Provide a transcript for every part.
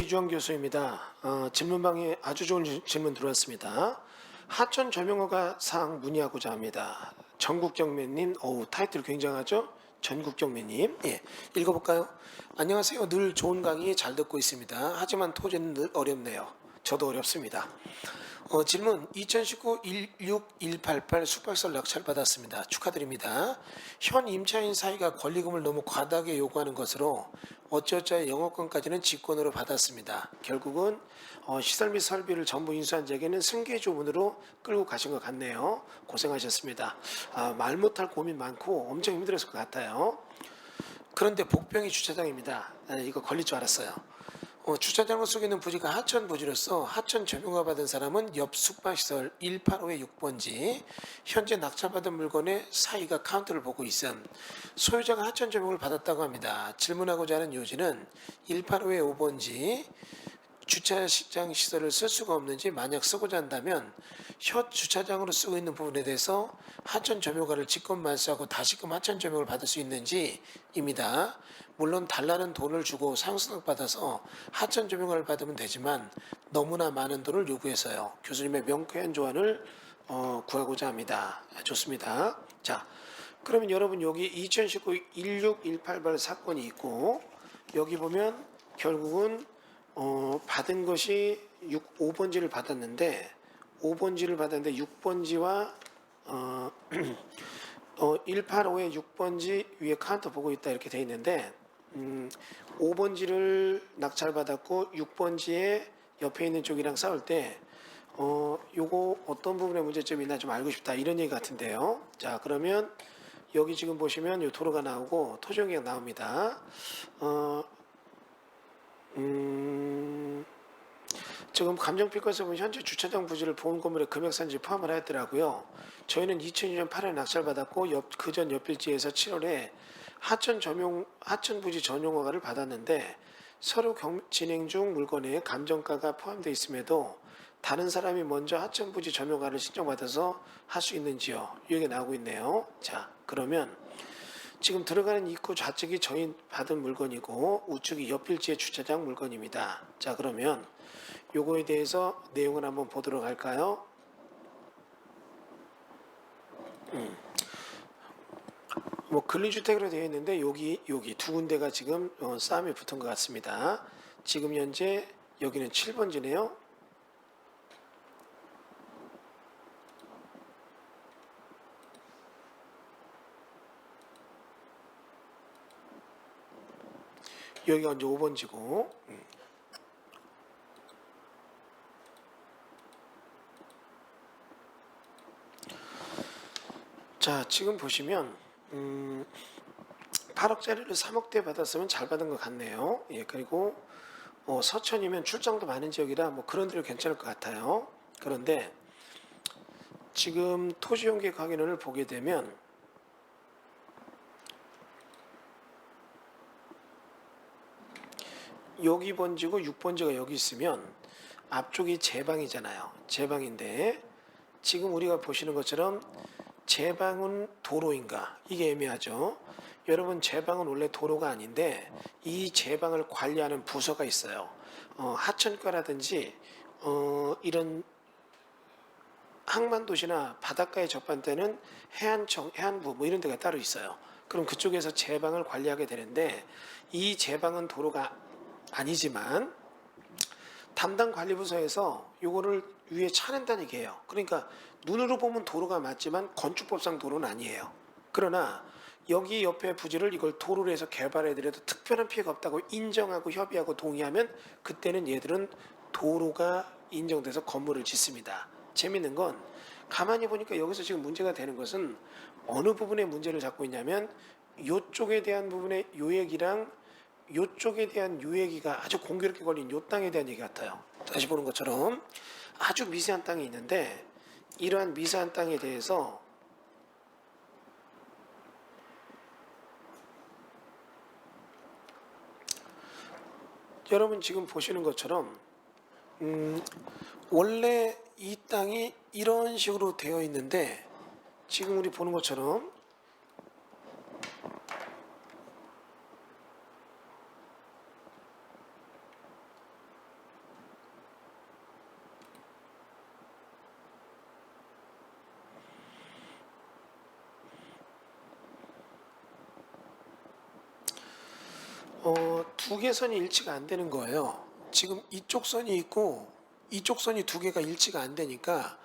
이주환 교수입니다. 질문방에 아주 좋은 질문 들어왔습니다. 하천 조명호가 사항 문의하고자 합니다. 전국경매님, 타이틀 굉장하죠? 전국경매님, 읽어볼까요? 안녕하세요. 늘 좋은 강의 잘 듣고 있습니다. 하지만 토지는 늘 어렵네요. 저도 어렵습니다. 질문 2019-16188 숙박설 낙찰받았습니다. 축하드립니다. 현 임차인 사이가 권리금을 너무 과다하게 요구하는 것으로 어찌어찌하여 영업권까지는 직권으로 받았습니다. 결국은 시설 및 설비를 전부 인수한 자에게는 승계조문으로 끌고 가신 것 같네요. 고생하셨습니다. 말 못할 고민 많고 엄청 힘들었을 것 같아요. 그런데 복병이 주차장입니다. 이거 걸릴 줄 알았어요. 주차장을 쓰고 있는 부지가 하천 부지로서 하천 전용허가 받은 사람은 옆 숙박시설 185의 6번지 현재 낙찰받은 물건의 사이가 카운트를 보고 있음. 소유자가 하천 전용을 받았다고 합니다. 질문하고자 하는 요지는 185의 5번지 주차장 시설을 쓸 수가 없는지 만약 쓰고자 한다면 현 주차장으로 쓰고 있는 부분에 대해서 하천 점유가를 직권 말소하고 다시금 하천 점유를 받을 수 있는지입니다. 물론 달라는 돈을 주고 상승을 받아서 하천 점유가를 받으면 되지만 너무나 많은 돈을 요구해서요. 교수님의 명쾌한 조언을 구하고자 합니다. 좋습니다. 자, 그러면 여러분 여기 2019 16188 사건이 있고 여기 보면 결국은 받은 것이 5번지를 받았는데 6번지와 185의 6번지 위에 카운터 보고 있다 이렇게 돼 있는데 5번지를 낙찰받았고 6번지에 옆에 있는 쪽이랑 싸울 때 요거 어떤 부분에 문제점이 있나 좀 알고 싶다 이런 얘기 같은데요. 자, 그러면 여기 지금 보시면 요 도로가 나오고 토지용계가 나옵니다. 지금 감정평가에서 보면 현재 주차장 부지를 보험 건물의 금액산지 포함을 하였더라고요. 저희는 2002년 8월에 낙찰받았고 그전 옆일지에서 7월에 하천 부지 전용 허가를 받았는데 서류 진행 중 물건에 감정가가 포함되어 있음에도 다른 사람이 먼저 하천 부지 전용 허가를 신청받아서 할 수 있는지요? 이게 나오고 있네요. 자, 그러면 지금 들어가는 입구 좌측이 저희 받은 물건이고 우측이 옆일지의 주차장 물건입니다. 자, 그러면 요거에 대해서 내용을 한번 보도록 할까요? 뭐 근린주택으로 되어 있는데 여기 두 군데가 지금 싸움이 붙은 것 같습니다. 지금 현재 여기는 7번지네요. 여기가 이제 5번지고 자, 지금 보시면 8억짜리를 3억대 받았으면 잘 받은 것 같네요. 그리고 서천이면 출장도 많은 지역이라 뭐 그런 데로 괜찮을 것 같아요. 그런데 지금 토지용계 확인을 보게 되면 여기 번지고 6번지가 여기 있으면 앞쪽이 제방이잖아요. 제방인데 지금 우리가 보시는 것처럼 제방은 도로인가? 이게 애매하죠. 여러분, 제방은 원래 도로가 아닌데 이 제방을 관리하는 부서가 있어요. 하천가라든지 이런 항만도시나 바닷가에 접한되는 해안청, 해안부 뭐 이런 데가 따로 있어요. 그럼 그쪽에서 제방을 관리하게 되는데 이 제방은 도로가 아니지만 담당 관리부서에서 요거를 위에 차낸다는 얘기예요. 그러니까 눈으로 보면 도로가 맞지만 건축법상 도로는 아니에요. 그러나 여기 옆에 부지를 이걸 도로로 해서 개발해드려도 특별한 피해가 없다고 인정하고 협의하고 동의하면 그때는 얘들은 도로가 인정돼서 건물을 짓습니다. 재밌는 건 가만히 보니까 여기서 지금 문제가 되는 것은 어느 부분에 문제를 잡고 있냐면 요쪽에 대한 부분의 요얘기랑 요쪽에 대한 요얘기가 아주 공교롭게 걸린 요 땅에 대한 얘기 같아요. 다시 보는 것처럼 아주 미세한 땅이 있는데 이러한 미세한 땅에 대해서 여러분 지금 보시는 것처럼 원래 이 땅이 이런 식으로 되어 있는데 지금 우리 보는 것처럼 두 개 선이 일치가 안 되는 거예요. 지금 이쪽 선이 있고 이쪽 선이 두 개가 일치가 안 되니까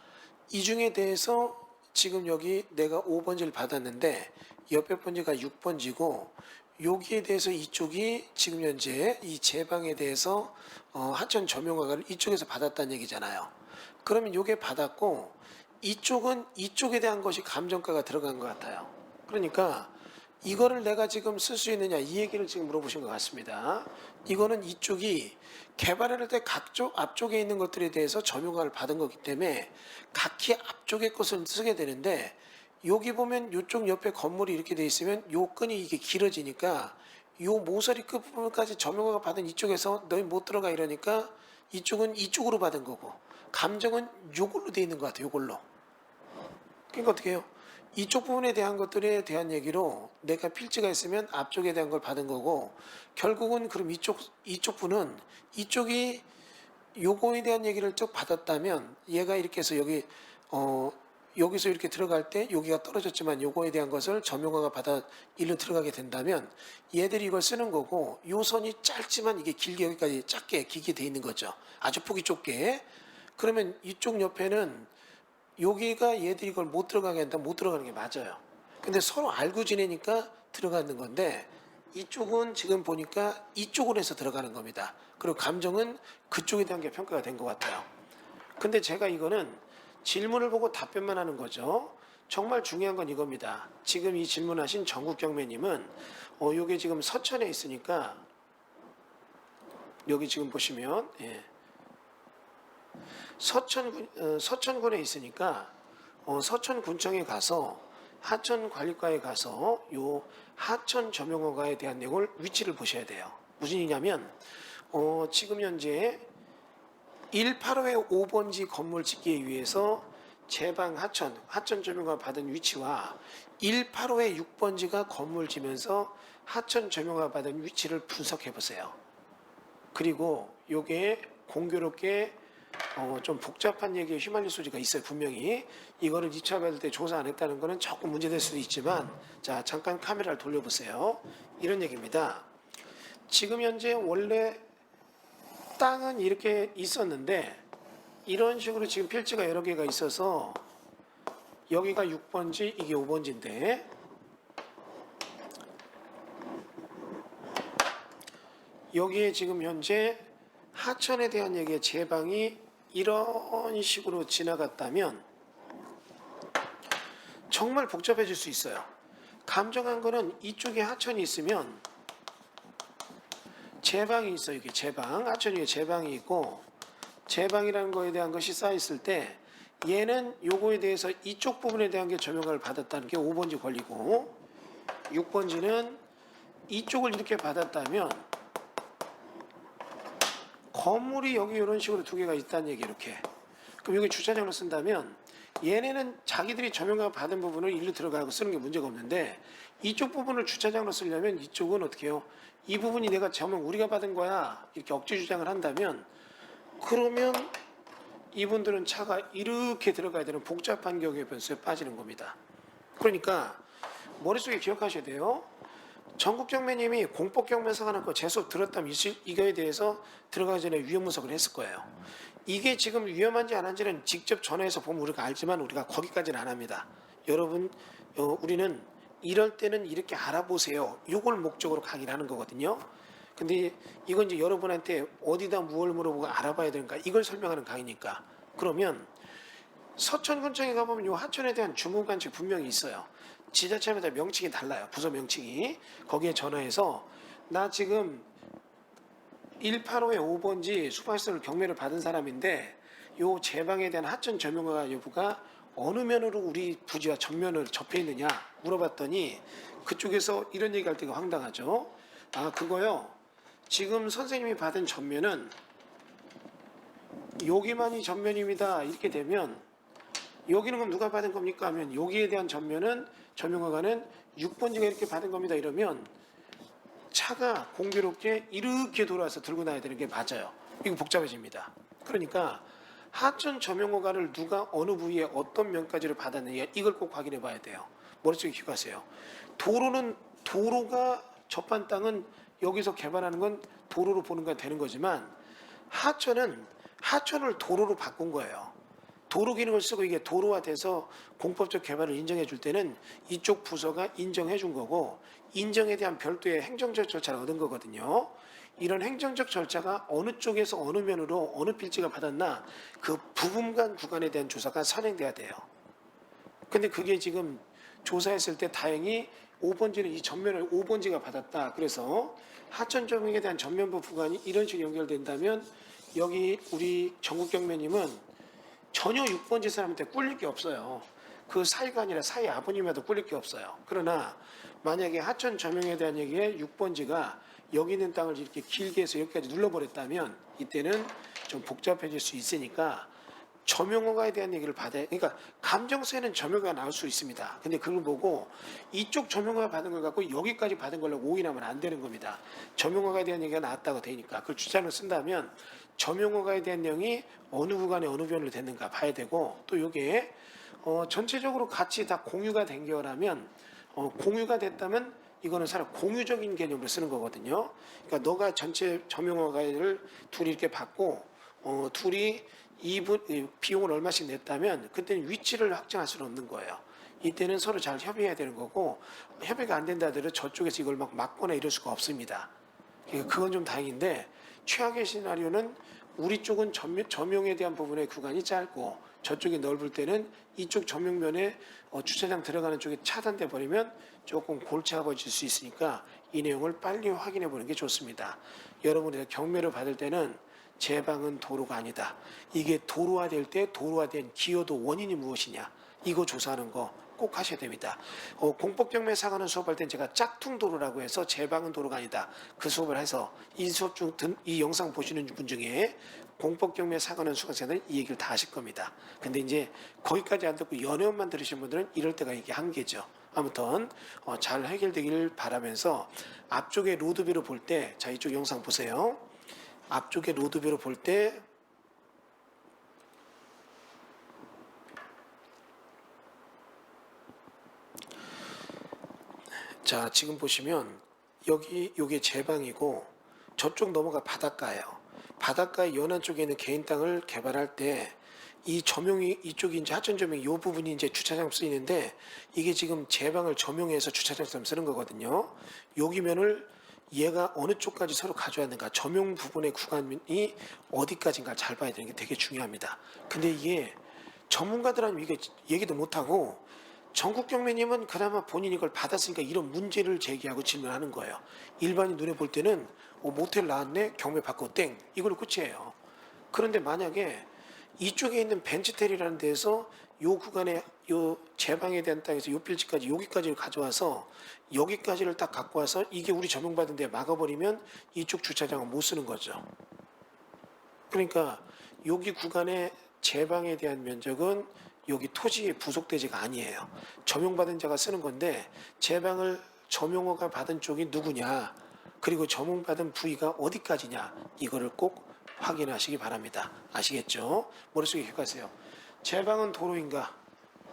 이 중에 대해서 지금 여기 내가 5번지를 받았는데 옆에 번지가 6번지고 여기에 대해서 이쪽이 지금 현재 이 제방에 대해서 하천 점용허가를 이쪽에서 받았다는 얘기잖아요. 그러면 요게 받았고 이쪽은 이쪽에 대한 것이 감정가가 들어간 것 같아요. 그러니까 이거를 내가 지금 쓸 수 있느냐 이 얘기를 지금 물어보신 것 같습니다. 이거는 이쪽이 개발을 할 때 각쪽 앞쪽에 있는 것들에 대해서 점용허가를 받은 거기 때문에 각기 앞쪽의 것을 쓰게 되는데 여기 보면 이쪽 옆에 건물이 이렇게 돼 있으면 요 끈이 이게 길어지니까 요 모서리 끝 부분까지 점용허가 받은 이쪽에서 너희 못 들어가 이러니까 이쪽은 이쪽으로 받은 거고 감정은 요걸로 돼 있는 것 같아요. 요걸로. 그러니까 어떻게 해요? 이쪽 부분에 대한 것들에 대한 얘기로 내가 필지가 있으면 앞쪽에 대한 걸 받은 거고 결국은 그럼 이쪽 분은 이쪽이 요거에 대한 얘기를 쭉 받았다면 얘가 이렇게 해서 여기 여기서 이렇게 들어갈 때 여기가 떨어졌지만 요거에 대한 것을 점용허가 받아 일로 들어가게 된다면 얘들이 이걸 쓰는 거고 요 선이 짧지만 이게 길게 여기까지 짧게 길게 돼 있는 거죠. 아주 폭이 좁게. 그러면 이쪽 옆에는 여기가 얘들이 이걸 못 들어가게 한다 못 들어가는 게 맞아요. 근데 서로 알고 지내니까 들어가는 건데 이쪽은 지금 보니까 이쪽으로 해서 들어가는 겁니다. 그리고 감정은 그쪽에 대한 게 평가가 된 것 같아요. 근데 제가 이거는 질문을 보고 답변만 하는 거죠. 정말 중요한 건 이겁니다. 지금 이 질문하신 정국경매님은 요게 지금 서천에 있으니까 여기 지금 보시면 서천군에 있으니까 서천군청에 가서 하천관리과에 가서 요 하천 점용허가에 대한 내용을 위치를 보셔야 돼요. 무슨 얘기냐면 지금 현재 185의 5번지 건물 짓기에 위해서 제방 하천 점용허가 받은 위치와 185의 6번지가 건물 지면서 하천 점용허가 받은 위치를 분석해 보세요. 그리고 요게 공교롭게 좀 복잡한 얘기에 휘말릴 소지가 있어요. 분명히 이거를 2차 받을 때 조사 안 했다는 거는 조금 문제될 수도 있지만 자 잠깐 카메라를 돌려보세요. 이런 얘기입니다. 지금 현재 원래 땅은 이렇게 있었는데 이런 식으로 지금 필지가 여러 개가 있어서 여기가 6번지 이게 5번지인데 여기에 지금 현재 하천에 대한 얘기의 제방이 이런 식으로 지나갔다면 정말 복잡해질 수 있어요. 감정한 거는 이쪽에 하천이 있으면 제방이 있어요. 이게 제방, 하천 위에 제방이 있고 제방이라는 거에 대한 것이 쌓여있을 때 얘는 요거에 대해서 이쪽 부분에 대한 게 점용을 받았다는 게 5번지 권리고 6번지는 이쪽을 이렇게 받았다면 건물이 여기 이런 식으로 두 개가 있다는 얘기 이렇게. 그럼 여기 주차장으로 쓴다면 얘네는 자기들이 점용허가 받은 부분을 일로 들어가고 쓰는 게 문제가 없는데 이쪽 부분을 주차장으로 쓰려면 이쪽은 어떻게 해요? 이 부분이 내가 점용 우리가 받은 거야 이렇게 억지 주장을 한다면 그러면 이분들은 차가 이렇게 들어가야 되는 복잡한 경우의 변수에 빠지는 겁니다. 그러니까 머릿속에 기억하셔야 돼요. 전국경매님이 공법경매 사관학과 재수업 들었다면 이거에 대해서 들어가기 전에 위험 분석을 했을 거예요. 이게 지금 위험한지 안 한지는 직접 전화해서 보면 우리가 알지만 우리가 거기까지는 안 합니다. 여러분 우리는 이럴 때는 이렇게 알아보세요. 이걸 목적으로 강의를 하는 거거든요. 근데 이건 이제 여러분한테 어디다 무엇을 물어보고 알아봐야 되는가 이걸 설명하는 강의니까. 그러면 서천군청에 가보면 이 하천에 대한 주문관측 분명히 있어요. 지자체마다 명칭이 달라요. 부서 명칭이. 거기에 전화해서 나 지금 185의 5번지 수방시설 경매를 받은 사람인데 요 제방에 대한 하천 점용허가 여부가 어느 면으로 우리 부지와 전면을 접해 있느냐 물어봤더니 그쪽에서 이런 얘기할 때가 황당하죠. 아 그거요. 지금 선생님이 받은 전면은 여기만이 전면입니다. 이렇게 되면 여기는 그럼 누가 받은 겁니까 하면 여기에 대한 전면은 점용허가는 6번지가 이렇게 받은 겁니다. 이러면 차가 공교롭게 이렇게 돌아와서 들고 나야 되는 게 맞아요. 이거 복잡해집니다. 그러니까 하천 점용허가를 누가 어느 부위에 어떤 면까지를 받았느냐 이걸 꼭 확인해 봐야 돼요. 머릿속에 기억하세요. 도로가 접한 땅은 여기서 개발하는 건 도로로 보는 건 되는 거지만 하천을 도로로 바꾼 거예요. 도로 기능을 쓰고 이게 도로화돼서 공법적 개발을 인정해 줄 때는 이쪽 부서가 인정해 준 거고 인정에 대한 별도의 행정적 절차를 얻은 거거든요. 이런 행정적 절차가 어느 쪽에서 어느 면으로 어느 필지가 받았나 그 부분간 구간에 대한 조사가 선행돼야 돼요. 근데 그게 지금 조사했을 때 다행히 5번지는 이 전면을 5번지가 받았다. 그래서 하천 조명에 대한 전면부 구간이 이런 식으로 연결된다면 여기 우리 전국경매님은 전혀 6번지 사람한테 꿀릴 게 없어요. 그 사이가 아니라 사이 아버님에도 꿀릴 게 없어요. 그러나 만약에 하천 조명에 대한 얘기에 6번지가 여기 있는 땅을 이렇게 길게 해서 여기까지 눌러버렸다면 이때는 좀 복잡해질 수 있으니까 점용허가에 대한 얘기를 받아야, 그러니까 감정서에는 점용허가 나올 수 있습니다. 근데 그걸 보고 이쪽 점용허가 받은 걸 갖고 여기까지 받은 걸로 오인하면 안 되는 겁니다. 점용허가에 대한 얘기가 나왔다고 되니까 그걸 주장을 쓴다면 점용허가에 대한 내용이 어느 구간에 어느 변으로 됐는가 봐야 되고 또 이게 전체적으로 같이 다 공유가 된 거라면 공유가 됐다면 이거는 사실 공유적인 개념으로 쓰는 거거든요. 그러니까 너가 전체 점용허가를 둘이 이렇게 받고 둘이 비용을 얼마씩 냈다면 그때는 위치를 확정할 수는 없는 거예요. 이때는 서로 잘 협의해야 되는 거고 협의가 안 된다 하더라도 저쪽에서 이걸 막 막거나 이럴 수가 없습니다. 그러니까 그건 좀 다행인데 최악의 시나리오는 우리 쪽은 점용에 대한 부분의 구간이 짧고 저쪽이 넓을 때는 이쪽 점용면에 주차장 들어가는 쪽이 차단돼 버리면 조금 골치가 벌어질 수 있으니까 이 내용을 빨리 확인해 보는 게 좋습니다. 여러분이 경매를 받을 때는 제 방은 도로가 아니다. 이게 도로화될 때 도로화된 기여도 원인이 무엇이냐 이거 조사하는 거 꼭 하셔야 됩니다. 공법경매 사과는 수업할 땐 제가 짝퉁도로라고 해서 제 방은 도로가 아니다. 그 수업을 해서 이 수업 중 이 영상 보시는 분 중에 공법경매 사과는 수강생들은 이 얘기를 다 하실 겁니다. 근데 이제 거기까지 안 듣고 연회원만 들으신 분들은 이럴 때가 이게 한계죠. 아무튼 잘 해결되기를 바라면서 앞쪽에 로드뷰로 볼 때 자 이쪽 영상 보세요. 앞쪽에 로드뷰로 볼 때 자 지금 보시면 요게 제 방이고 저쪽 넘어가 바닷가예요. 바닷가의 연안 쪽에 있는 개인 땅을 개발할 때 이 점용이 이쪽이 이제 하천 점용 이 부분이 이제 주차장 쓰이는데 이게 지금 제 방을 점용해서 주차장처럼 쓰는 거거든요. 여기면을 얘가 어느 쪽까지 서로 가져왔는가 점용 부분의 구간이 어디까지인가 잘 봐야 되는 게 되게 중요합니다. 근데 이게 전문가들은 이게 얘기도 못하고 전국경매님은 그나마 본인이 이걸 받았으니까 이런 문제를 제기하고 질문하는 거예요. 일반인 눈에 볼 때는 모텔 나왔네 경매 받고 땡 이걸로 끝이에요. 그런데 만약에 이쪽에 있는 벤츠텔이라는 데서 요 구간에 요 제방에 대한 땅에서 요 필지까지 여기까지를 가져와서 여기까지를 딱 갖고 와서 이게 우리 점용받은 데 막아버리면 이쪽 주차장은 못 쓰는 거죠. 그러니까 여기 구간의 제방에 대한 면적은 여기 토지에 부속대지가 아니에요. 점용받은 자가 쓰는 건데 제방을 점용허가 받은 쪽이 누구냐 그리고 점용받은 부위가 어디까지냐 이거를 꼭 확인하시기 바랍니다. 아시겠죠? 머릿속에 기억하세요. 제방은 도로인가?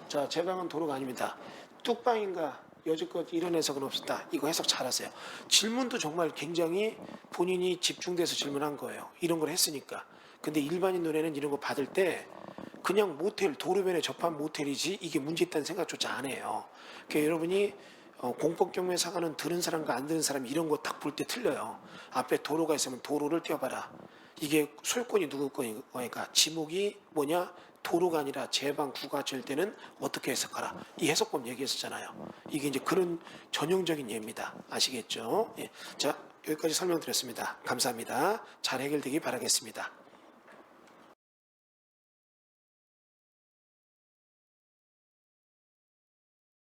자, 제방은 도로가 아닙니다. 뚝방인가? 여지껏 이런 해석은 없었다. 이거 해석 잘하세요. 질문도 정말 굉장히 본인이 집중돼서 질문한 거예요. 이런 걸 했으니까. 근데 일반인 눈에는 이런 거 받을 때 그냥 모텔, 도로변에 접한 모텔이지 이게 문제 있다는 생각조차 안 해요. 그러니까 여러분이 공법경매 사과는 들은 사람과 안 들은 사람 이런 거 딱 볼 때 틀려요. 앞에 도로가 있으면 도로를 띄워봐라. 이게 소유권이 누구 거니까 지목이 뭐냐? 도로가 아니라 제방 구가 질 때는 어떻게 해석하라. 이 해석법 얘기했었잖아요. 이게 이제 그런 전형적인 예입니다. 아시겠죠? 예. 자, 여기까지 설명드렸습니다. 감사합니다. 잘 해결되기 바라겠습니다.